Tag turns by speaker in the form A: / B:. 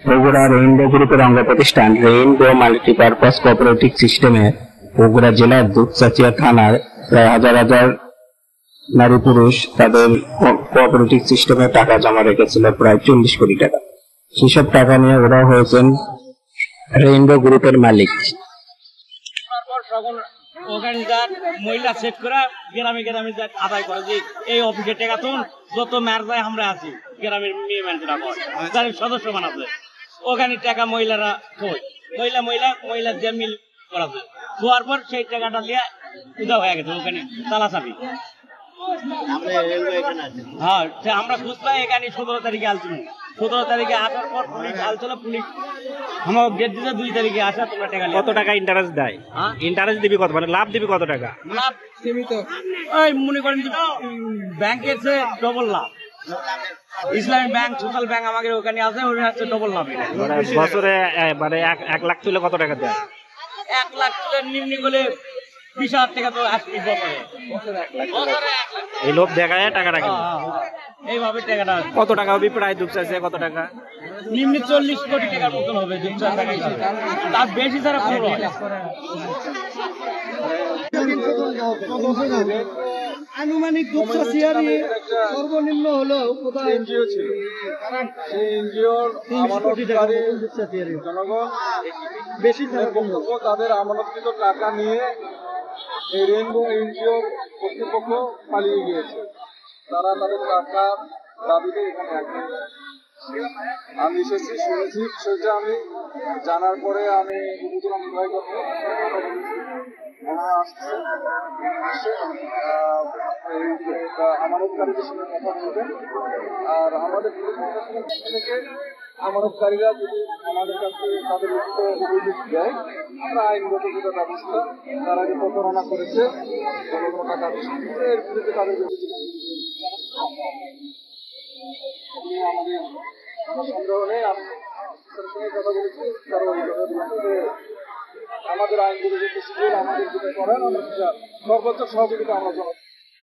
A: Bogura rainbow গ্রুপের অঙ্গ প্রতিষ্ঠান রেইনবো মাল্টিপারপাস কোঅপারেটিভ সিস্টেমে বগুড়া জেলার দুপচাঁচিয়া থানার প্রায় হাজার হাজার নারী পুরুষ তাদের কোঅপারেটিভ সিস্টেমে টাকা জমা রেখেছিল প্রায় 40 কোটি টাকা। সেসব টাকা নিয়ে ওরা হয়েছেন রেইনবো গ্রুপের মালিক।
B: মহিলা সেট করে গ্রামে গ্রামে আদায় করে যে এই অফিসে টাকা তুন যত মেয়ার যায় আমরা আছি গ্রামের মেয়ে মানুষরা সদস্য বানাতে ওখানে টাকা মহিলারা থই মহিলা যে মিল করাছে খোয়ার পর সেই টাকাটা দিয়ে উদা হয়ে গেছে ওখানে তালা চাবি। হ্যাঁ আমরা খুঁজ পাই এখানে 17 তারিখে আলছিল 17 তারিখে আসার পর পুলিশ আলছিল পুলিশ আমার গেট দিতে 2 তারিখে আসা তোমরা টাকা
C: কত টাকা ইন্টারেস্ট দেয়? ইন্টারেস্ট দিবি কত, মানে লাভ দিবি কত টাকা?
B: লাভ সীমিত ওই মনে করেন ব্যাংকের চেয়ে ডবল লাভ। ইসলামী ব্যাংক সোশ্যাল ব্যাংক আমাদের ওখানে আছে ওটা হচ্ছে ডবল লাভ।
C: বছরে মানে 1 লাখ তুলে কত টাকা দেয়?
B: 1 লাখ তুলে নিম্নি করলে 20,000 টাকা তো আসবে বছরে।
C: এই লোভ দেখায় টাকা রাখে
B: এইভাবে টাকাটা
C: কত টাকা হবে প্রায় দুপচাঁচিয়া কত টাকা?
B: নিম্নি 40 কোটি টাকার মতন হবে তার বেশি ছাড়া পুরো
D: আনুমানিক দুপচাঁচিয়ারই সর্বনিম্ন হলো কোথায় এনজিও ছিল, সেই এনজিওর আমানতকারী জনগণ বেশি বক্তব্য তাদের আমানতকৃত টাকা নিয়ে এই রেইনবো এনজিও কর্তৃপক্ষ পালিয়ে গিয়েছে। তারা তাদের টাকা দাবিতে এখানে আসে। আমি এসেছি, শুনেছি বিষয়টা, আমি জানার পরে আমি নির্বাহী করবো আমানতকারীদের সঙ্গে কথা বলবেন। আর আমাদের থেকে আমানতকারীরা যদি আমাদের কাছে তাদের লিখিত অভিযোগ দেয় আমরা আইনগত যেটা ব্যবস্থা তারা যে প্রতারণা করেছে কোনো টাকা এর বিরুদ্ধে তাদের আমাদের সন্দেহ নেই। আমি সঙ্গে কথা বলেছি, তারা আমাদের আইনগুলো যে আমাদের যেটা করেন আমরা সর্বোচ্চ সহযোগিতা আমরা